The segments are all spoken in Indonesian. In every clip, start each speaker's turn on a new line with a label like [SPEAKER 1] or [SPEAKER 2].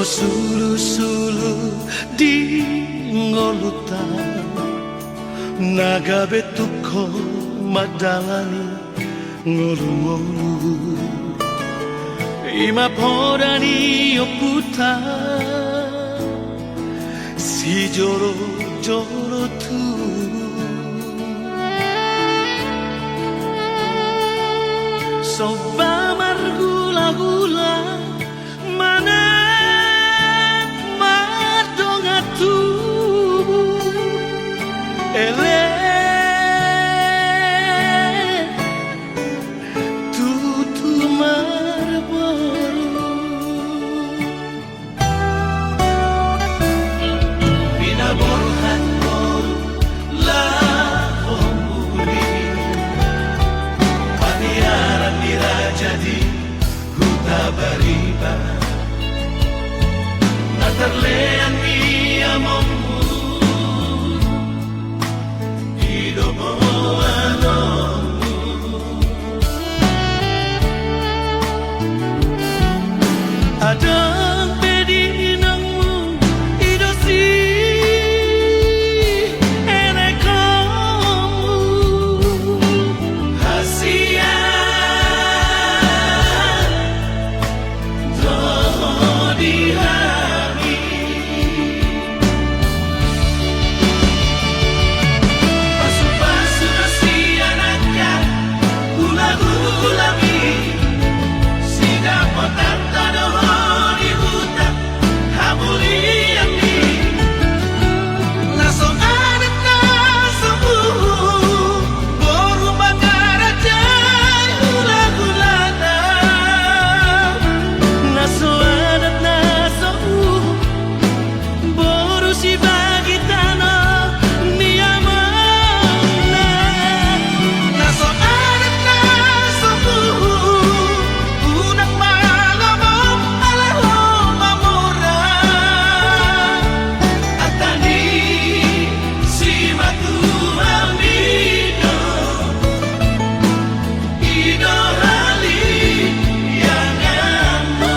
[SPEAKER 1] sulu-sulu di ngoluta naga betuko madalani ngolu-ngolu ima podani oputa si joro-joro tu soba margula-gula mana mardongatu ele tutu marboru bina borhan boru la homuli paniaran dirajadi huta bariba natarlean mia momu idomo anomu adang pedinangmu idosi enekamu hasia dihami pasu-pasu nasi anaknya hula-hulami sida potan tadoho di hutan hamuliami naso adat naso boru bangara jai hula-hulana naso adat naso boru si bagi tanah niyamana naso adat naso unang malamo alaho mamura atani si matu amido ido hali yang amo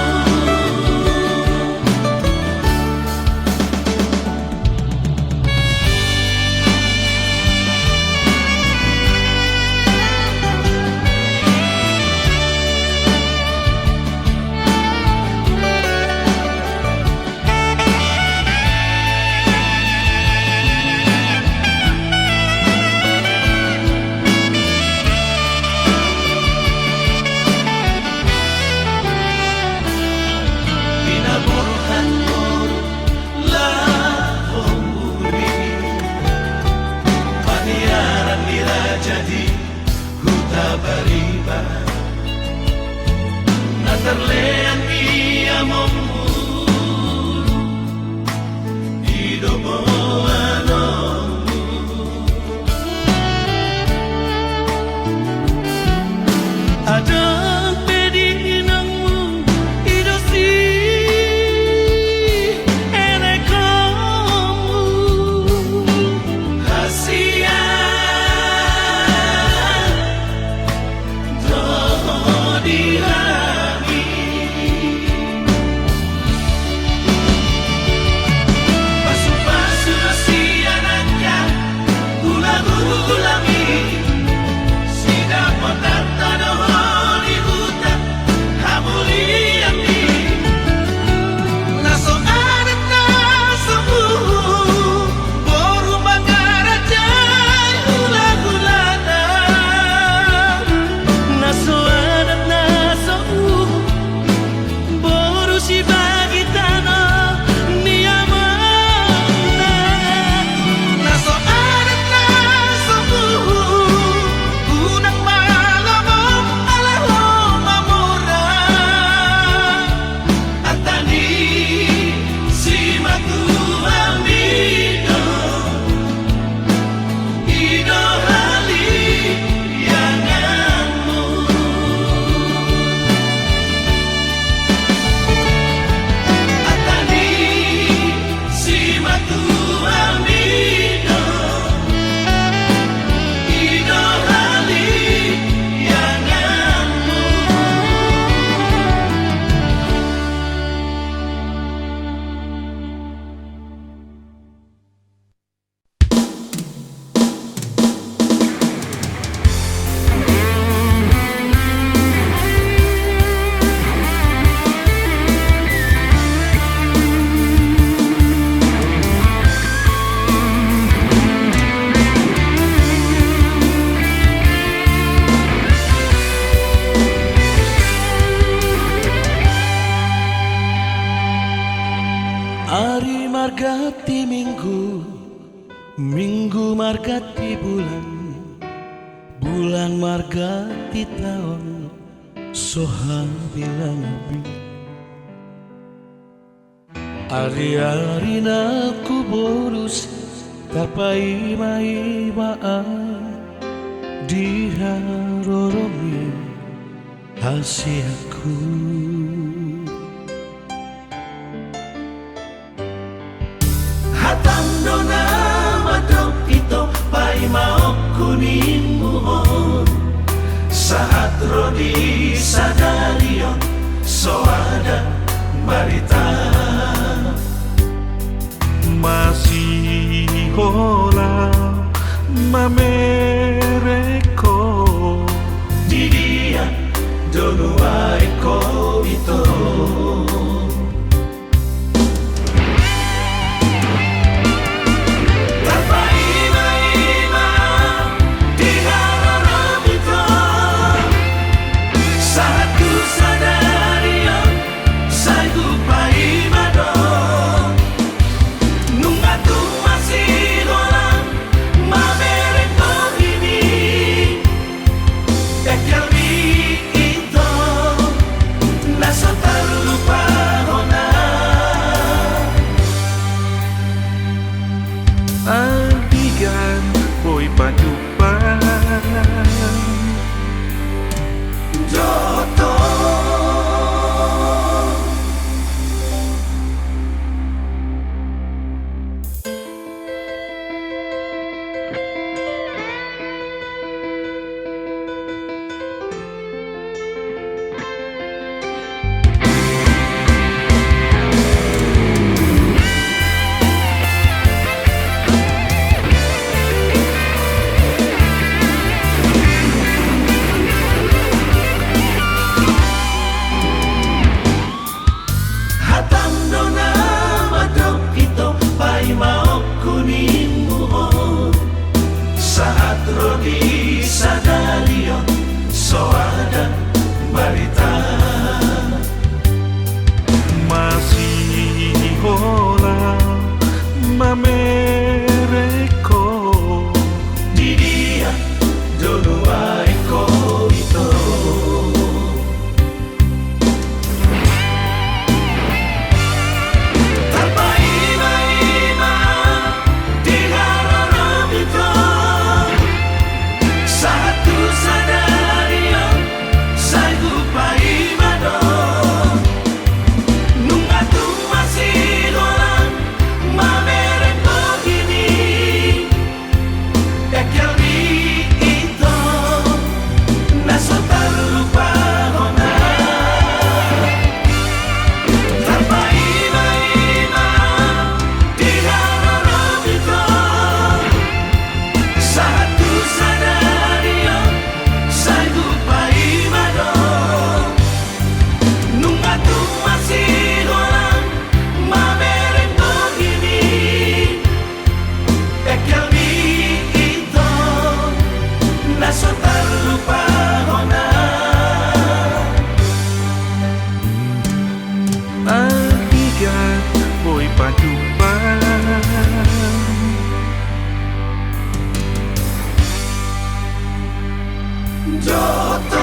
[SPEAKER 1] bina borhan boru la homuli paniaran dirajadi huta bariba natarlean mia momu idomo anomu adang pedinangmu idosi enekamu hasia doho dihami Minggu margati bulan, bulan margati tahun, soha bilang abi. Ari-ari naku bolos, tapai maibaan, diharoromi hasiaku. Hatang dona madok ito pai maok kuning muhon, saat rodi sadarion soada barita.
[SPEAKER 2] Masih hola mamereko
[SPEAKER 1] Di dia donua eko ito.
[SPEAKER 2] Antigan boy padupan
[SPEAKER 1] Joto saat rodi sadalion soada barita.
[SPEAKER 2] masih hola mamereko
[SPEAKER 1] Di dia donua eko ito.
[SPEAKER 2] Antigan boy padupan
[SPEAKER 1] Joto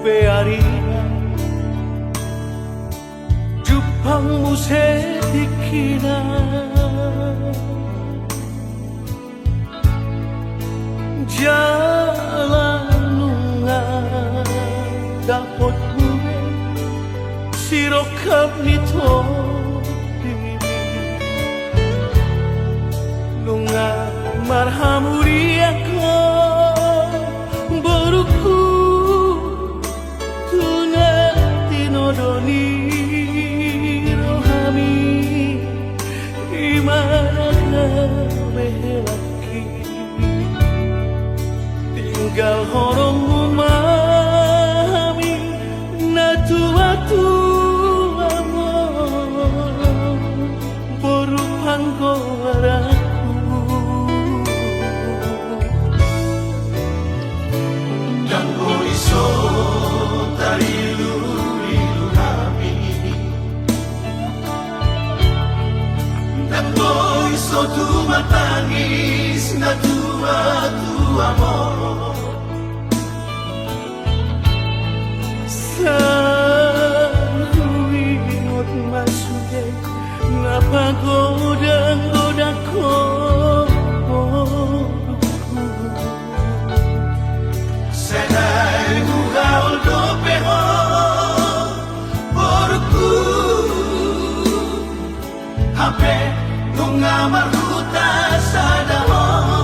[SPEAKER 1] pearina Jupang musetikina Jalan nunga dapat gue Sirokap nito panggolaraku Kanggo iso tarilu-lilu kami Kanggo iso tumatangis na tua-tua mo Sa luwingot masude napagoda-goda ko Senay mugaol do peho porku Hape nung amaruta sa dahon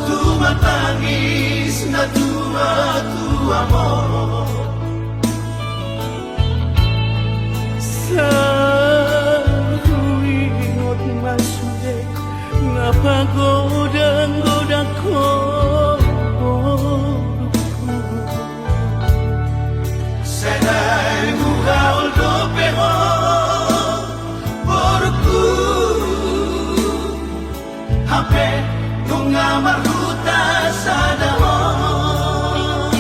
[SPEAKER 1] Tumatangis na tua-tua mo Sa luwingot masude napagoda-goda ko Senay mugaol do peho porku Hape nung amaruta sa dahon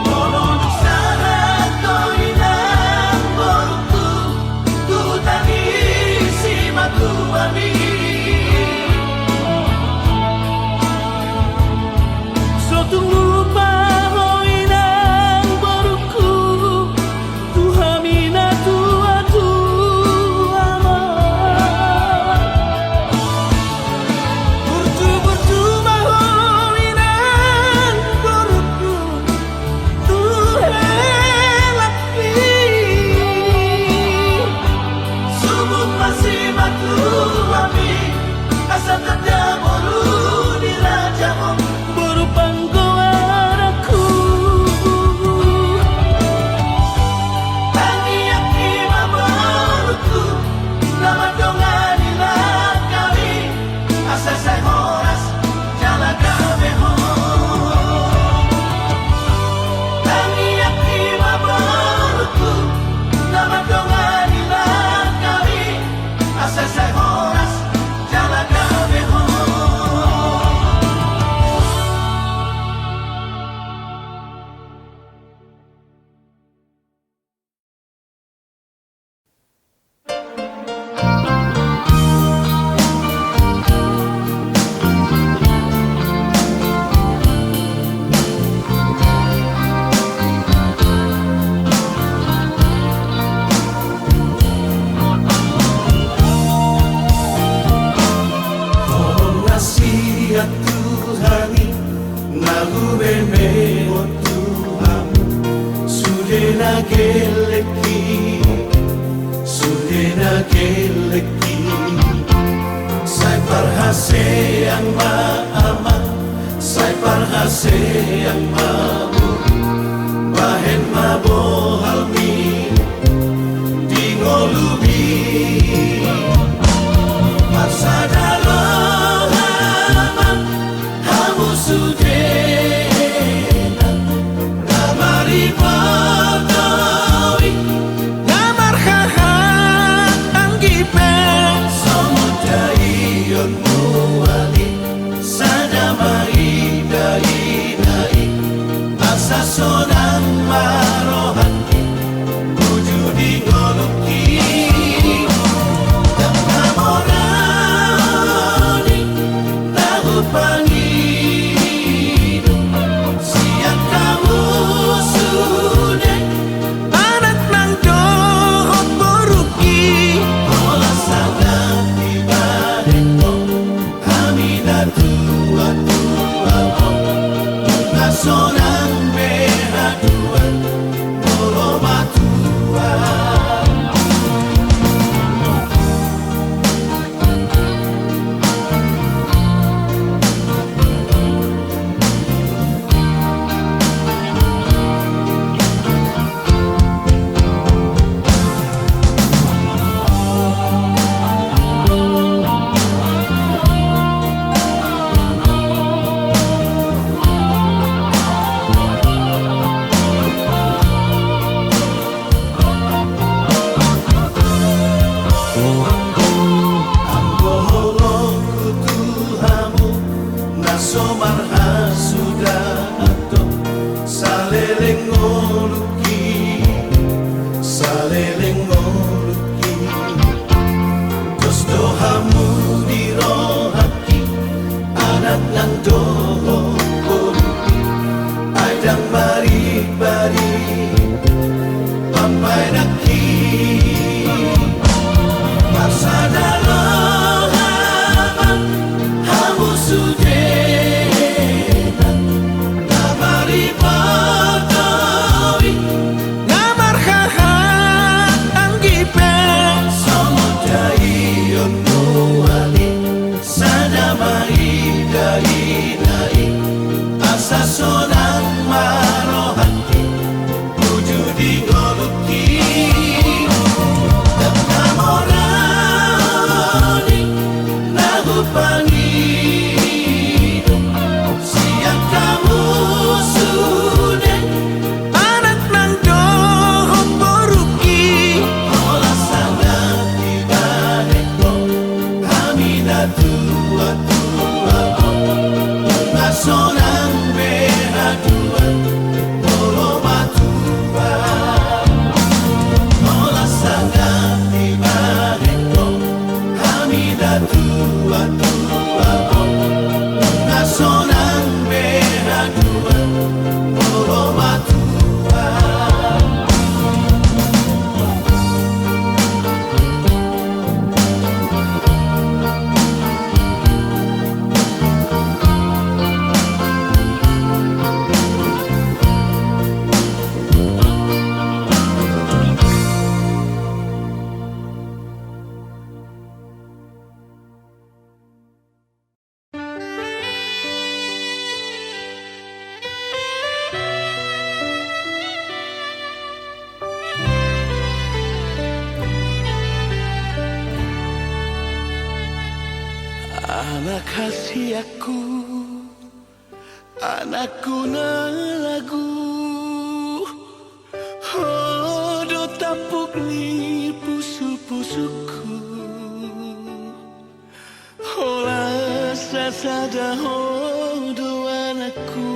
[SPEAKER 1] Molong sana ko inang porku Tutanisi matuami So tunglupa ho inang porku Tuhami na tua-tua mo nageleki, sai parhase yang maama, sai parhase yang mabu, bahen mabohalmi, di ngolubi, parsadalo halaman, hamu sudena, namari potowi, namar haha anggipe, somudai yon muali, sadamai dai dai, asa sonang marohati, wujudi ngoluki, dan namorani, lagu pangidu, siang kamu sudah, anak nang dohot boruki, olah sangat ibadeko, hamida tua tua sonang behaduan, matua. Sonang marohati, wujudi ngoluki, dan namorani, lagu pangidu, siang kamu sudah, anak nang dohot boruki, olah sangat ibadeko, hamida tua tua, sonang behaduan, matua. Olah sangat ibadeko, hamida tua tua, sonang behaduan, matua. Anak hasiaku, anakku na lagu, hodo tapuk ni pusu-pusuku, hola sasada hodo anakku,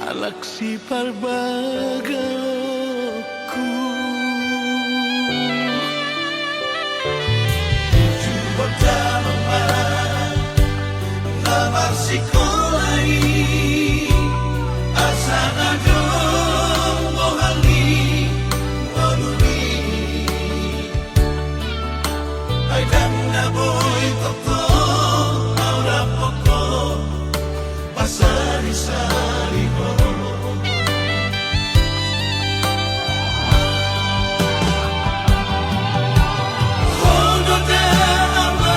[SPEAKER 1] anak si parbagaku. Namar sikolai, asana dong bohali, ngolumi, aidam na boy toko, aura poko, pasari sari bo. Hodo da ama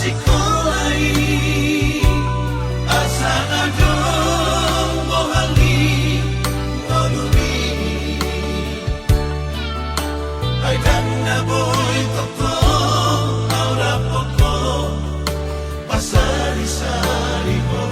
[SPEAKER 1] sikolai asa adong bohali ngonumi ay dan na boy toko aura poko pasari-sari ko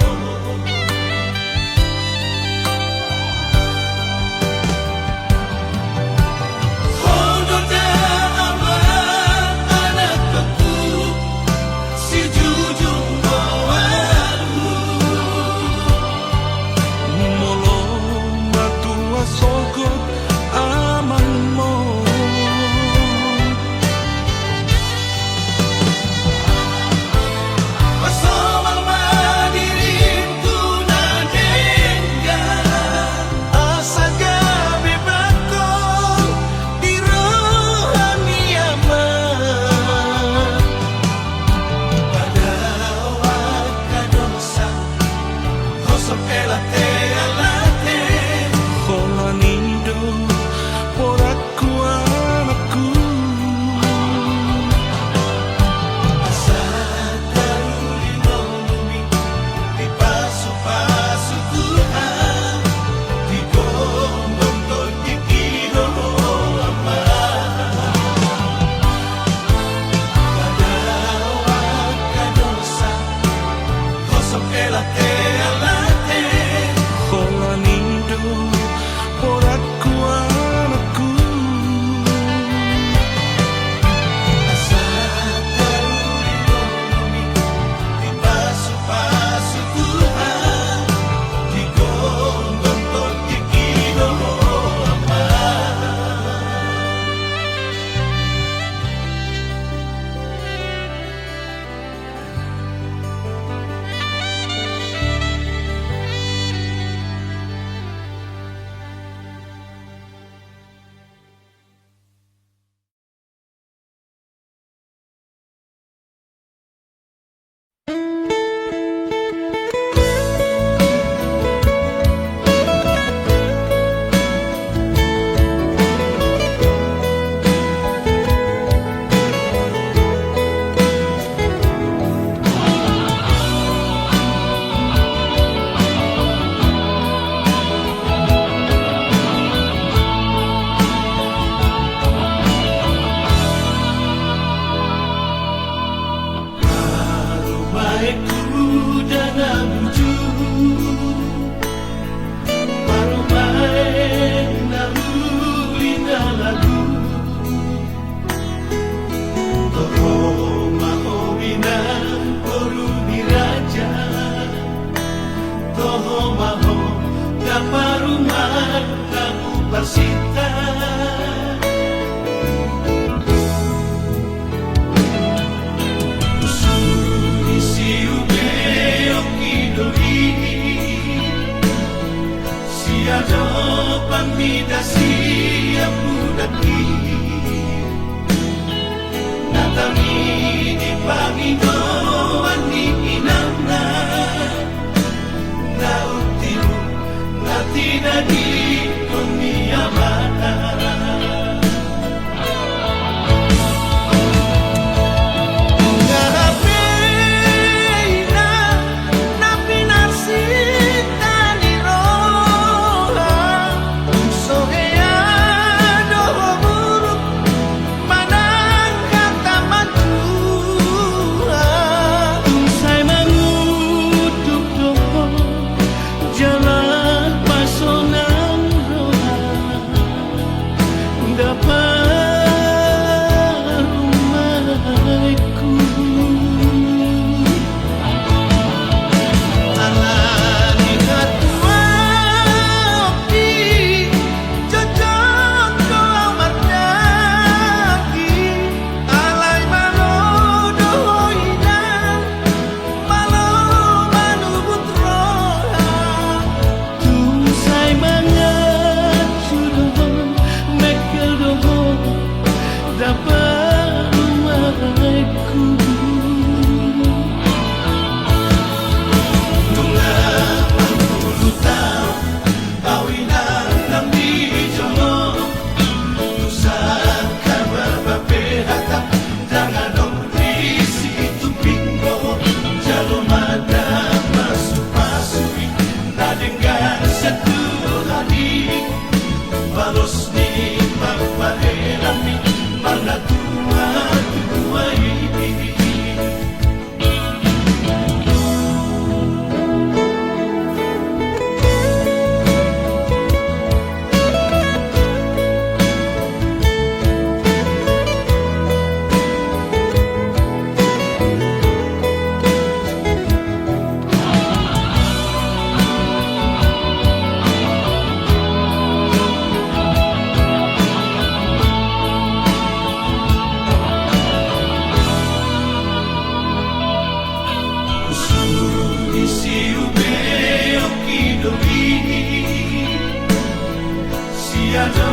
[SPEAKER 1] tiada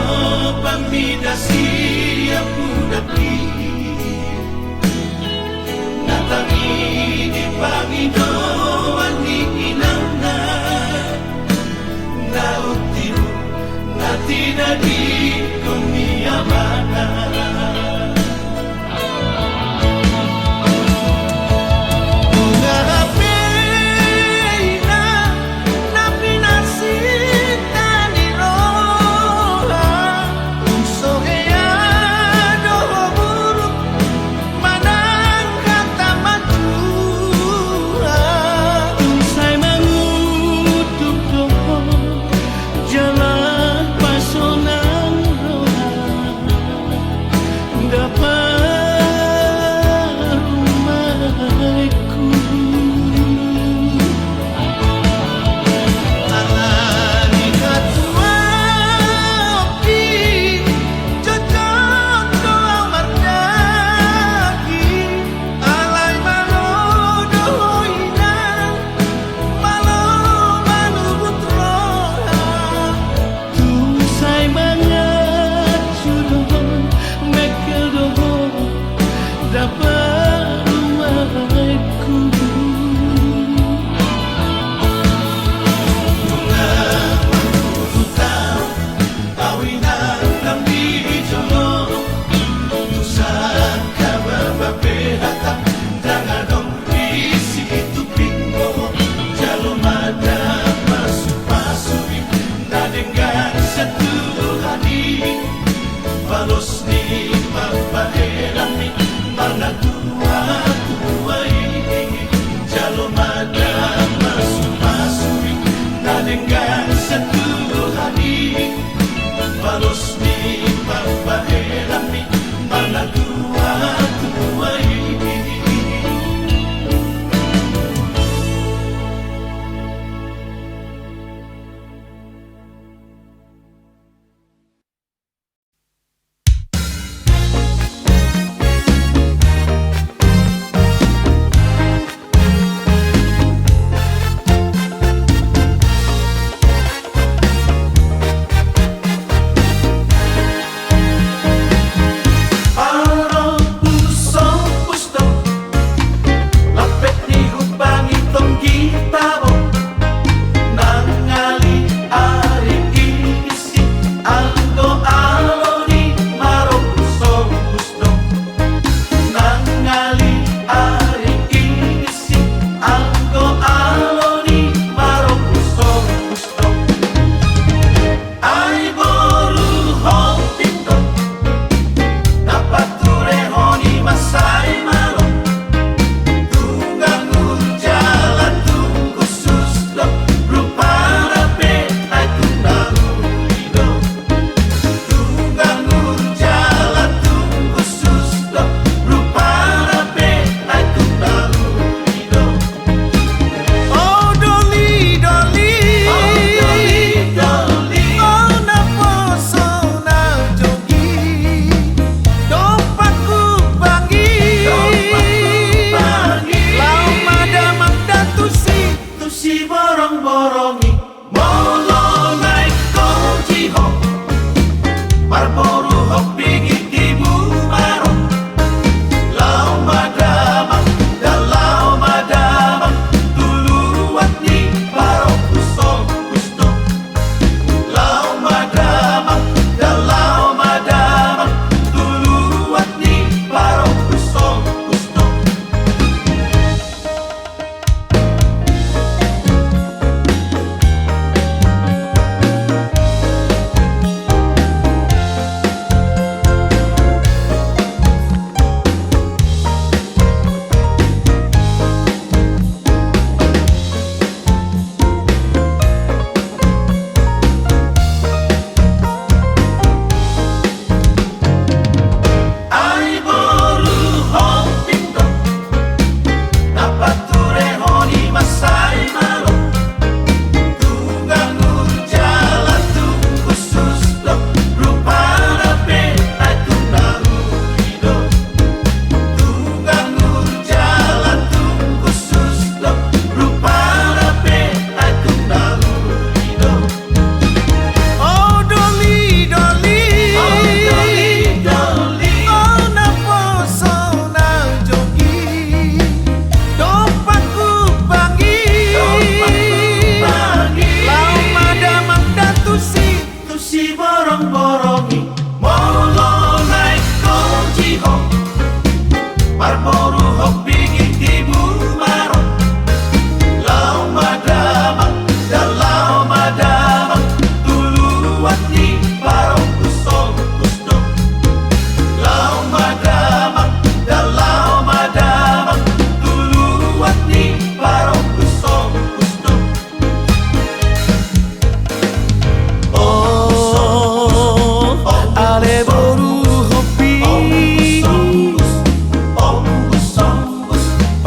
[SPEAKER 1] pamidasi aku dapi natangi di pangido wani inangna na utiru na tinadi kumiyamana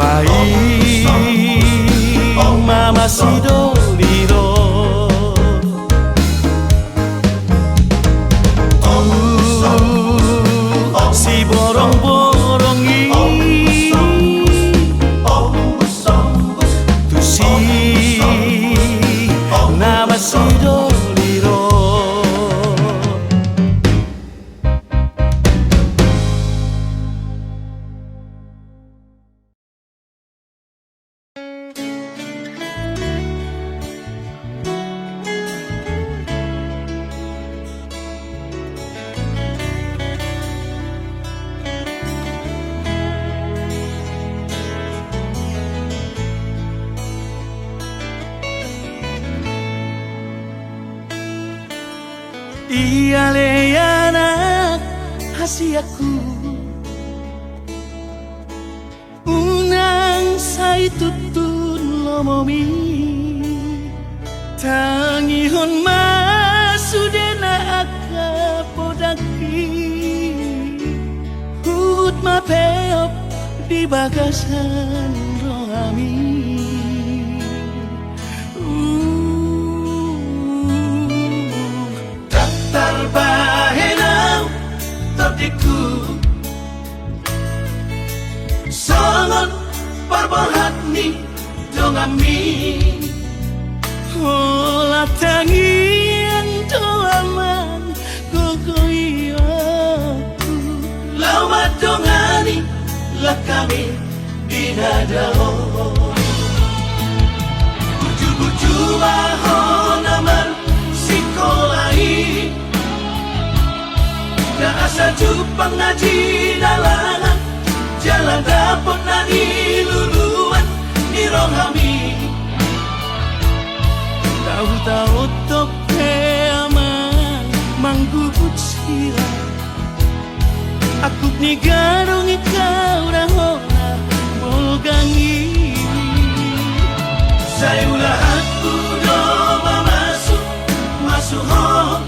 [SPEAKER 1] Pai mama sidoliro si borong-borongi tu si nama sidoliro Ia le anak hasiaku unang sai tutun lomomi tangihon masudena aka podaki hut mapeop di bagasan rohami Tarbahenau terdiku Sangat parbahat ni dongami Ola tangian doaman gogoiyaku Lawa dongani lakami dinadao Buju-buju ahonaman sikolai Na asa jupang ngaji dalangan Jalan dapon na niluluan ni rohami Tahu-tahu tope aman manggubut sila Aku ni garong ikaw rahona bolgangi Saya ulahat kudo mamasuk masuk hong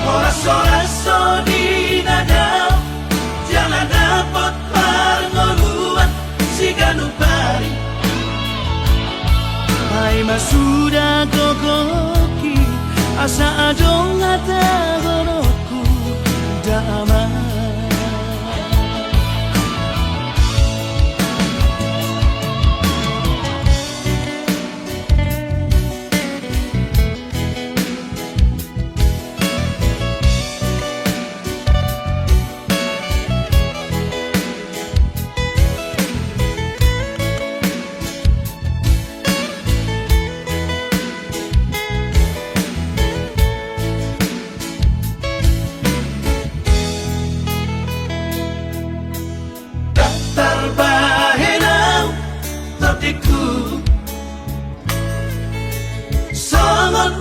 [SPEAKER 1] Oras-oraso di nada Jangan dapat parngoluan si ganupari Hai masuda gogoki Asa adong ata goroku damai Tarbahenau terdiku Sangat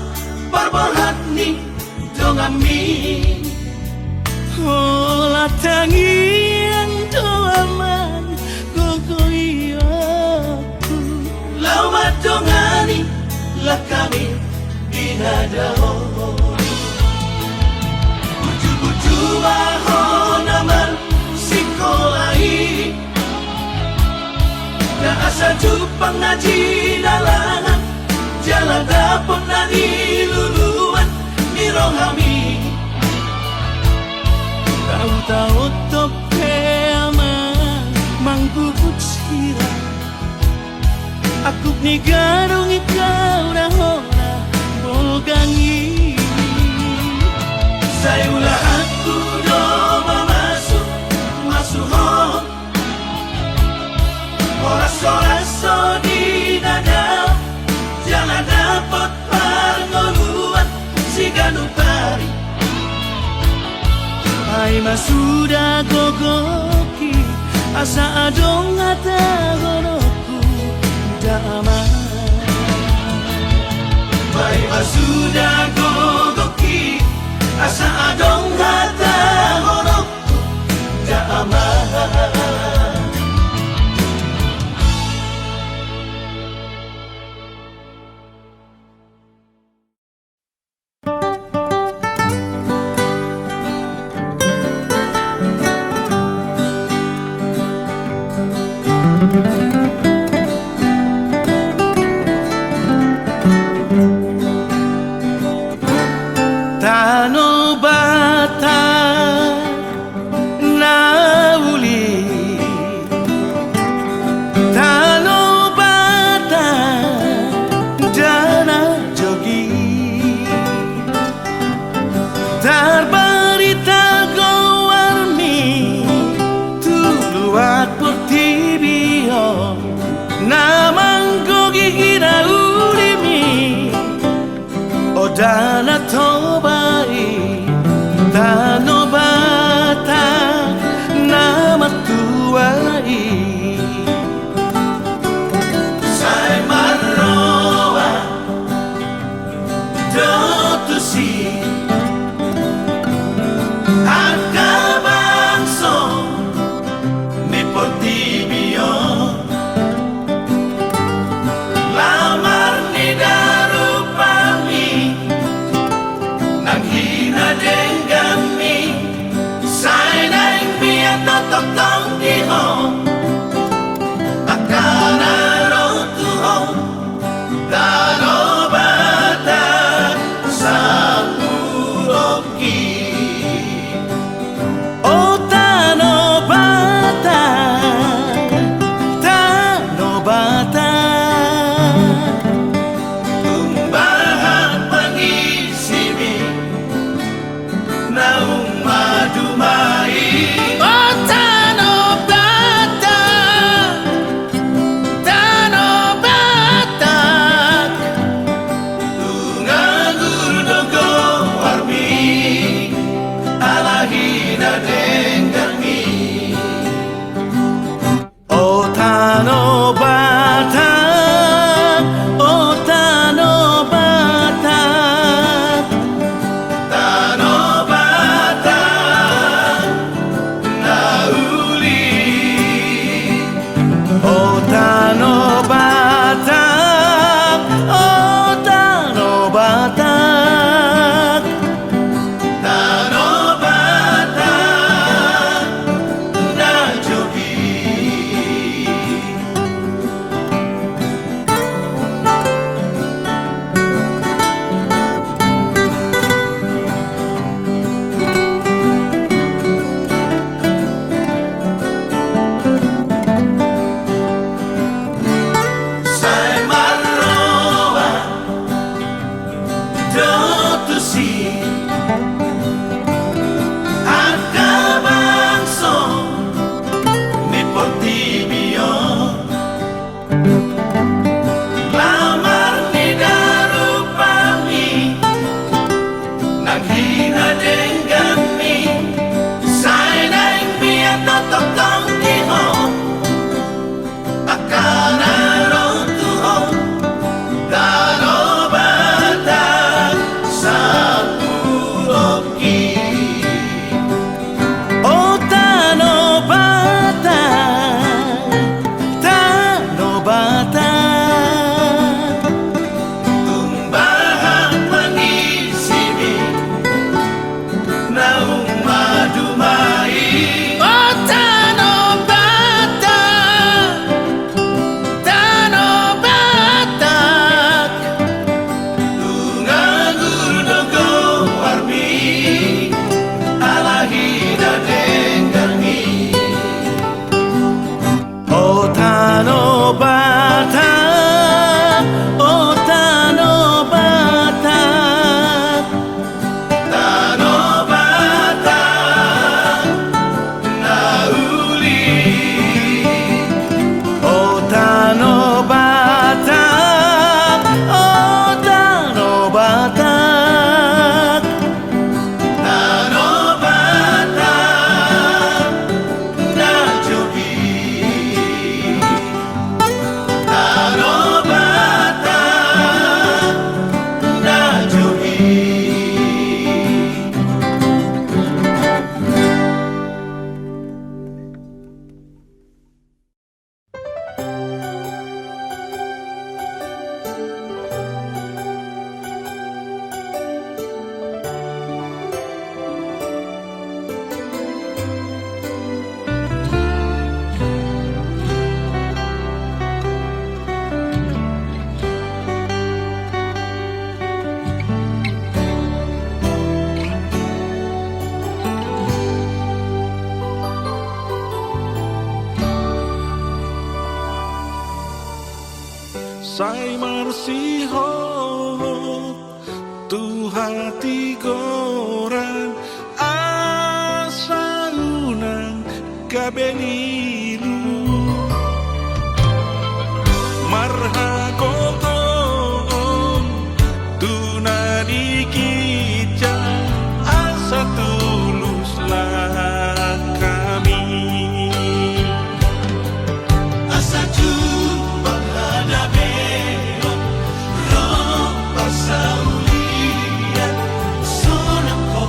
[SPEAKER 1] parbahat ni dongami Ola tangian doaman gogoiyaku Lawa dongani lakami dinadao Buju-buju ahonaman sikolai Na asa jupang ngaji dalangan Jalan dapon na niluluan ni rohami Tahu-tahu tope aman manggubut sila Aku ni garong ikaw rahona bolgangi Saya ulahat kudo mamasuk masuk hong Oras-oraso di nada Jangan dapat parngoluan si ganupari Hai masuda gogoki Asa adong ata goroku damai Hai masuda gogoki Asa adong ata goroku damai
[SPEAKER 2] Sai marsiho tu hati goran asa unang kabenilu marha kogon tunani kita asa tuluslah kami
[SPEAKER 1] asa jumpa hadabeon roh pasaulian sonako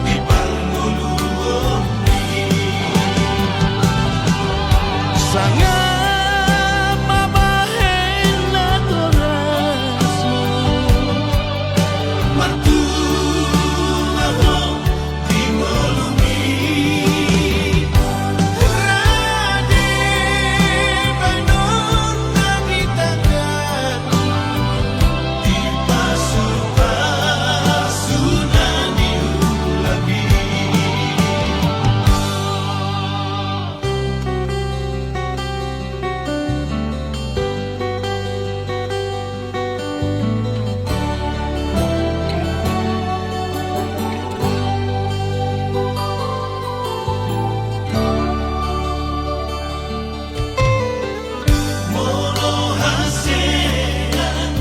[SPEAKER 1] di palmuluoni
[SPEAKER 2] sangat mabahen na torasmo
[SPEAKER 1] Martuaho di molumi Rade banon nagitagan Di pasu-pasunan niulabi Moro hasean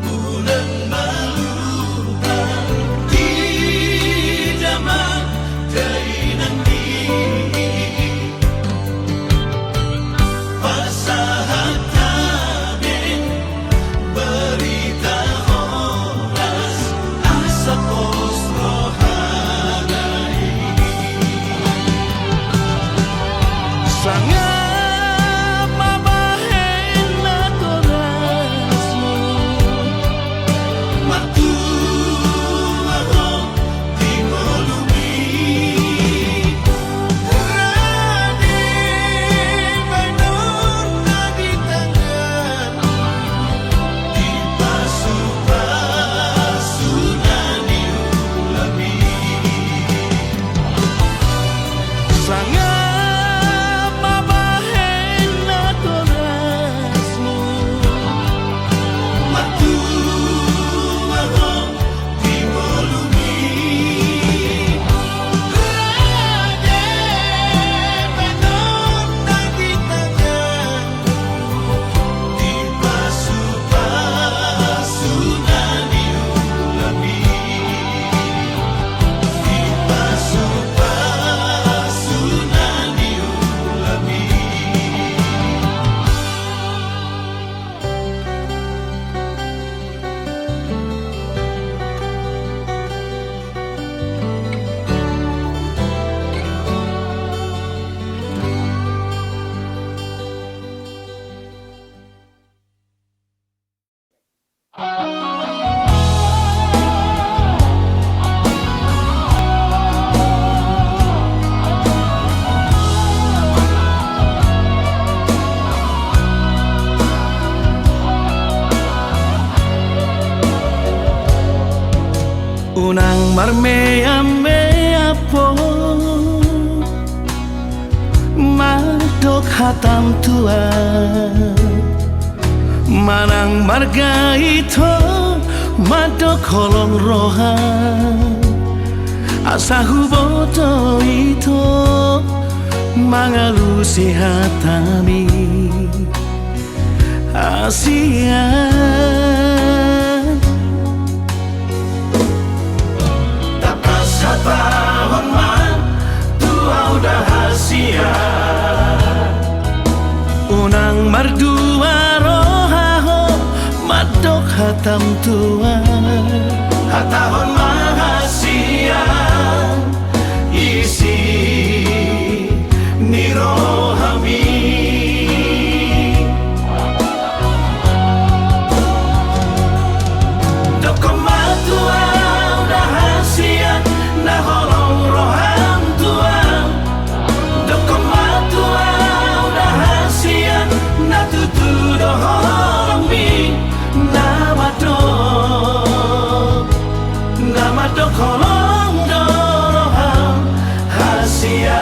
[SPEAKER 1] bulan maluhan di zaman kainan di pasahat tabin berita horas asa pos rohanai
[SPEAKER 2] sangat mabahen na torasmo
[SPEAKER 1] Martuaho di molumi Rade banon nagitagan Di pasu-pasunan niulabi
[SPEAKER 2] sangat mabahen na torasmo
[SPEAKER 1] Martuaho di molumi Rade banon nagitagan Di pasu-pasunan niulabi Di pasu-pasunan niulabi
[SPEAKER 2] unang marmea-mea po madok hatam tua manang marga ito madok kolong roha asa huboto ito mangalu sehatami asian
[SPEAKER 1] Tapas tahun man tua udah hasia
[SPEAKER 2] unang mardua rohaho madok hatam tua
[SPEAKER 1] Hatahon mahasia isi nirohami Dokomatua udah hasia naholong roham tua Dokomatua udah hasia natutu doholong mi nama dok holong doroham hasia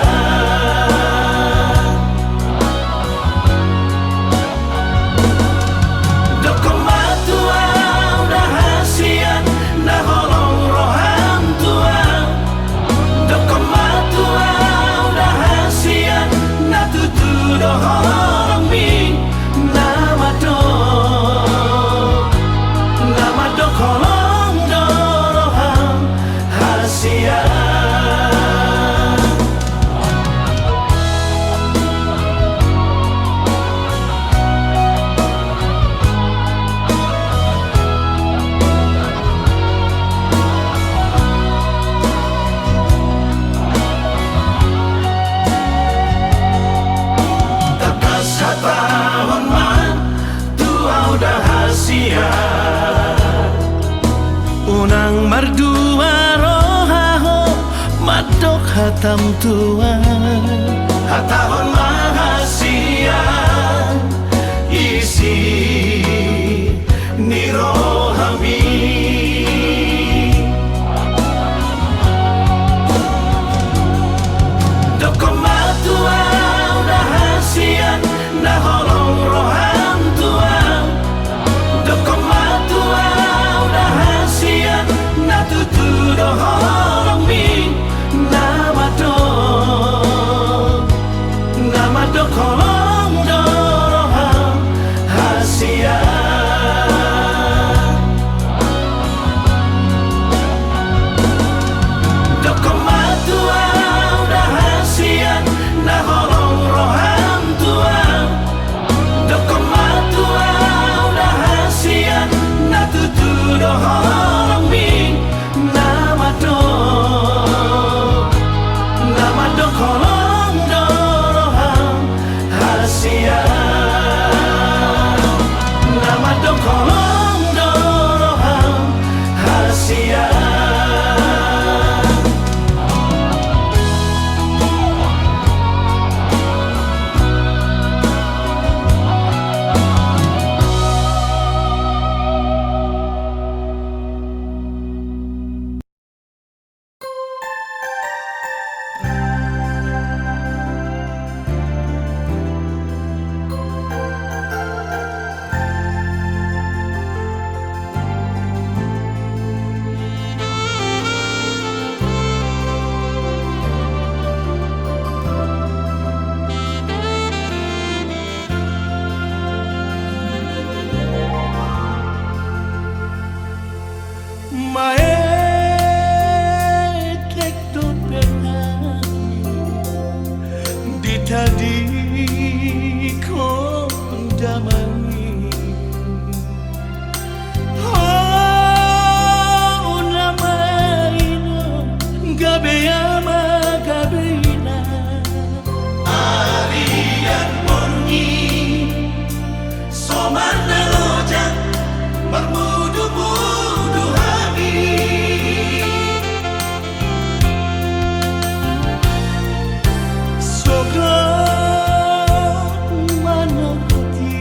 [SPEAKER 2] mardua rohaho madok hatam tua
[SPEAKER 1] Hatahon mahasian isi nirohami Dokomatua udah hasian naholong roham tua Dokomatua udah hasian natutu doholong mi Nama dokolong doroham hasian Dokomatua udah hasian naholong roham tua Dokomatua udah hasian natutu doholong mi Nama dokolong doroham hasian Nama dokolong doroham hasian
[SPEAKER 2] Maetlek dopenami ditadi kondamani Oh unamaino gabeyama gabeina
[SPEAKER 1] Arian mongi soman nelojang bermudu-mudu hami
[SPEAKER 2] Sogat manakoti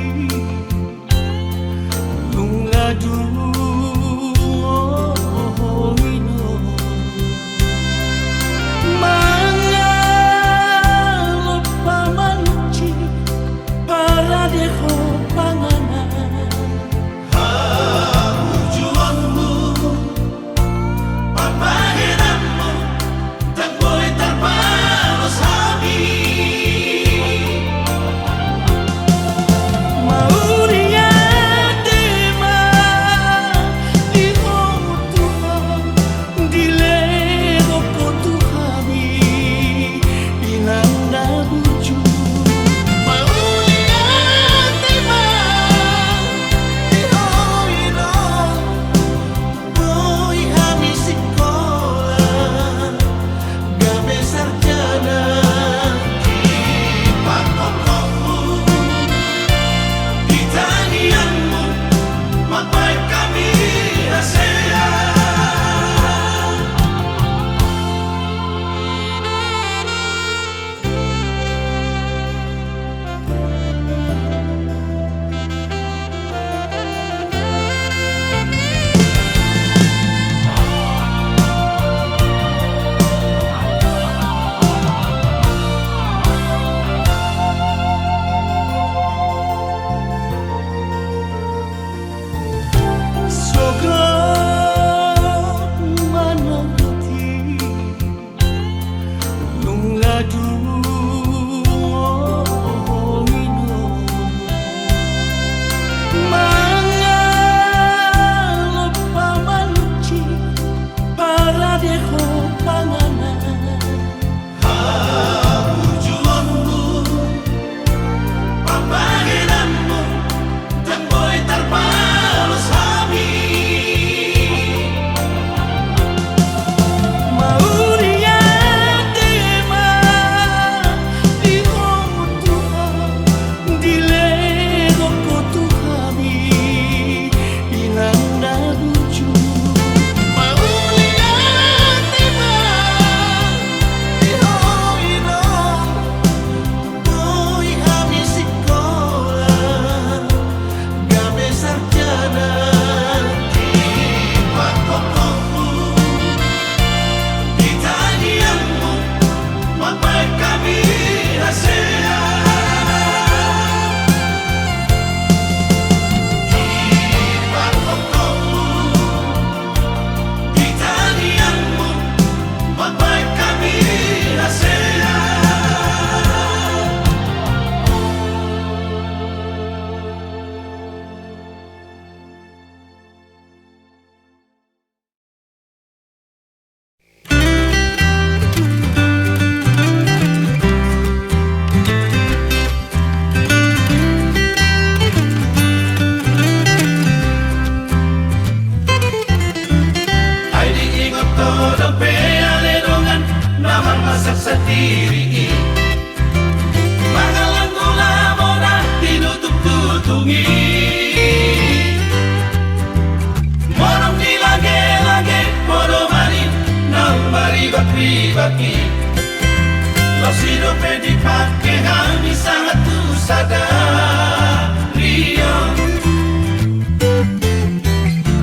[SPEAKER 1] sadarion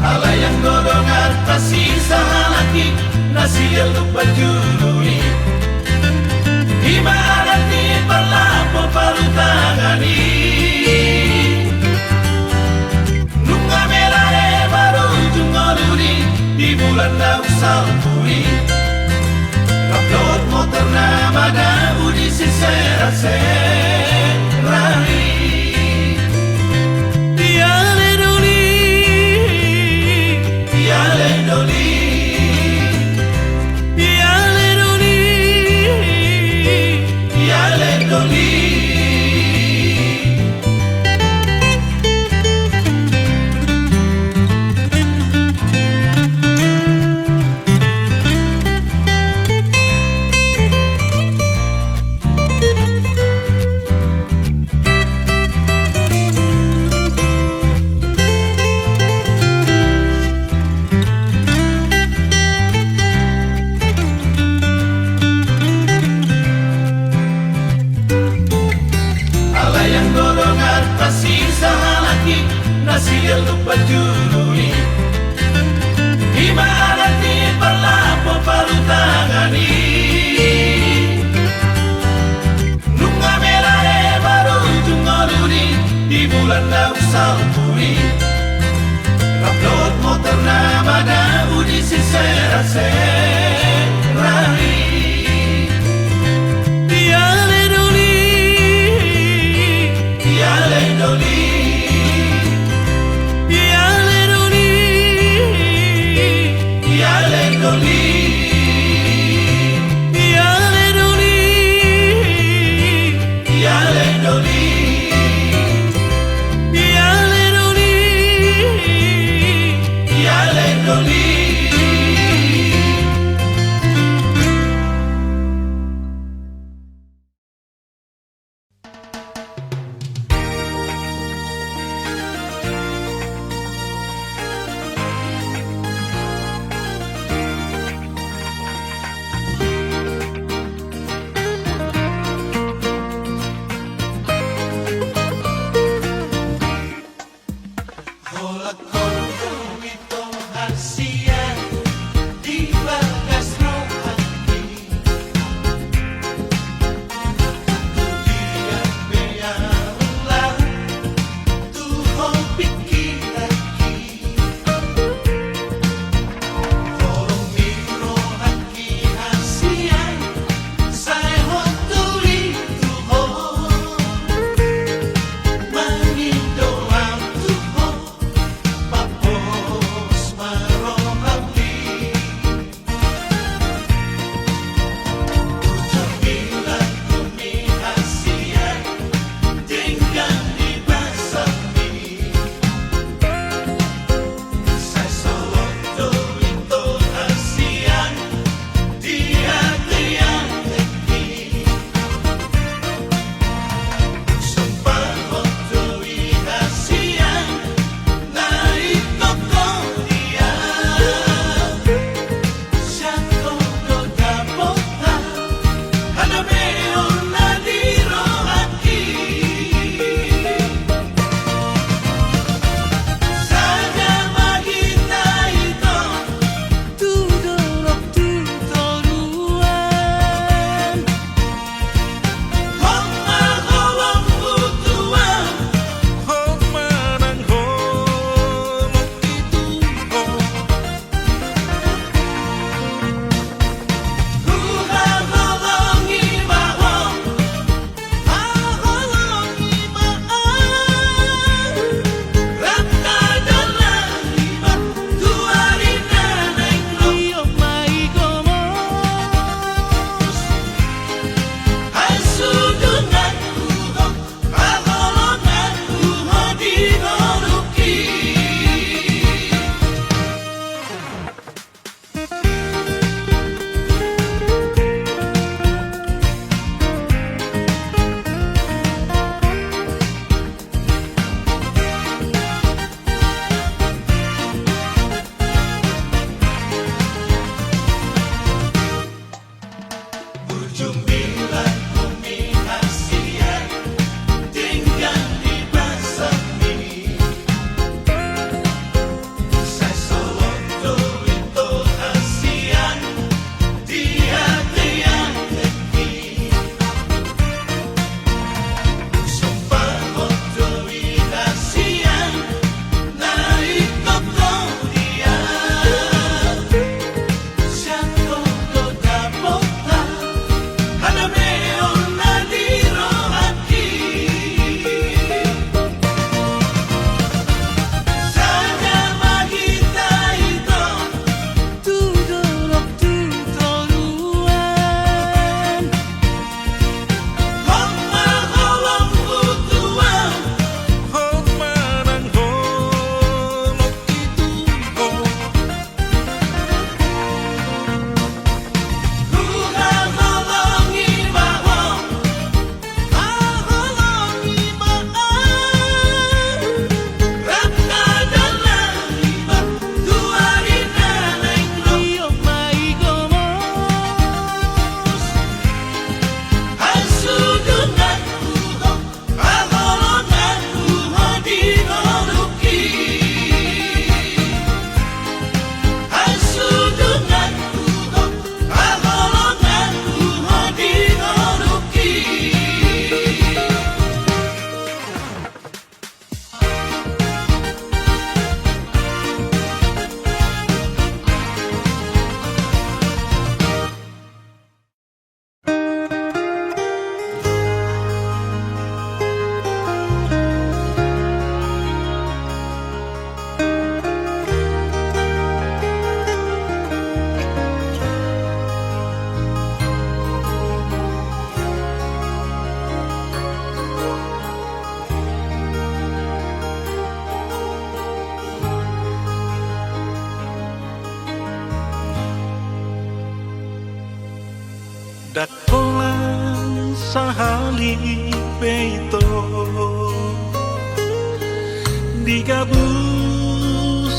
[SPEAKER 1] ala yang golongan pasti sahalaki nasiel lupa juruli imarati berlapo palutangani nunga merah baru jungoluri di bulan daun salpuri upload motor nama daun di serat-serari
[SPEAKER 2] Tiale doli
[SPEAKER 1] Tiale doli
[SPEAKER 2] Tiale doli
[SPEAKER 1] Tiale doli ala yang golongan pasti sahalaki nasiel lupa juruli imarati berlapo palutangani nunga merah baru jungoluri di bulan daun salpuri upload motor nama daun di serat-serari
[SPEAKER 2] Tiale doli
[SPEAKER 1] Tiale doli
[SPEAKER 2] Tiale doli
[SPEAKER 1] Tiale doli
[SPEAKER 2] Tiale doli
[SPEAKER 1] Tiale doli
[SPEAKER 2] Tiale doli
[SPEAKER 1] Tiale doli
[SPEAKER 3] peito di gabu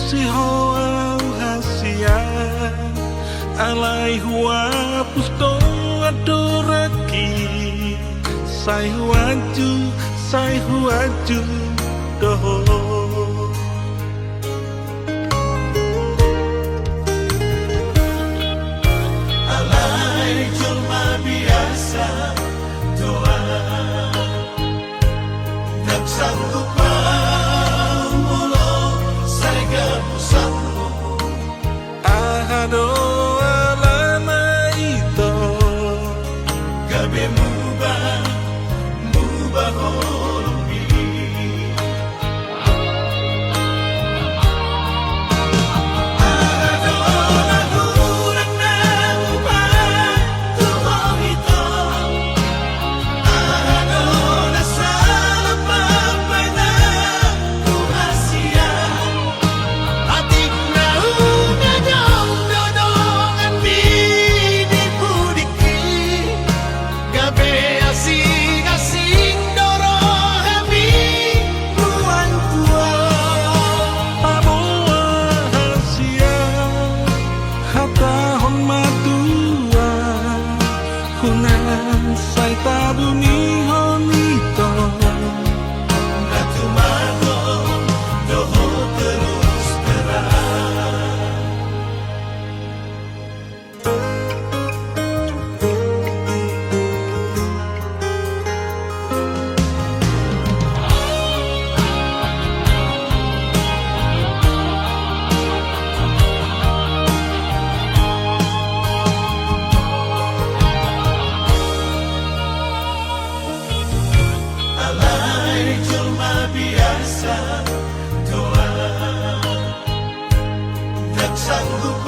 [SPEAKER 3] si hoa hasia alai hua pusto adoraki sai huaju doho
[SPEAKER 1] alai cuma biasa doa tak sanggup mulo saya pusatmu
[SPEAKER 3] ahado alama ito
[SPEAKER 1] gabe mubah holumbi ahado lahuran na mubah tuho ito ahado nasalap mapay na kuhasya atik na unadong dodongan binipudiki gabe asing-asing dorohami ruang tua
[SPEAKER 3] aboa hasia hatahon matua hunan sai tabuni honito
[SPEAKER 1] natumano doho terus terang alai cuma biasa doa tak sanggup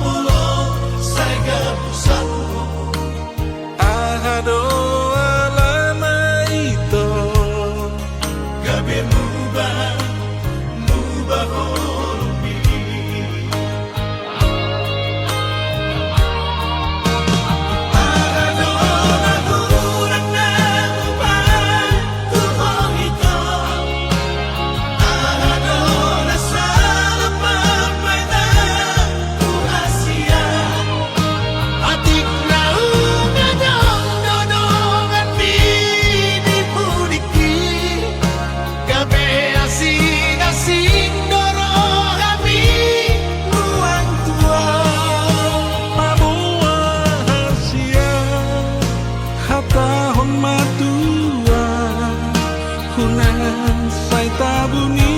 [SPEAKER 1] mulo saya pusatmu
[SPEAKER 3] ahado alama ito
[SPEAKER 1] gabe mubah holumbi ahado lahuran na mubah tuho ito ahado nasalap mapay na kuhasya atik na unadong dodongan binipudiki gabe asing-asing dorohami ruang tua
[SPEAKER 3] aboa hasia hatahon matua hunan sai tabuni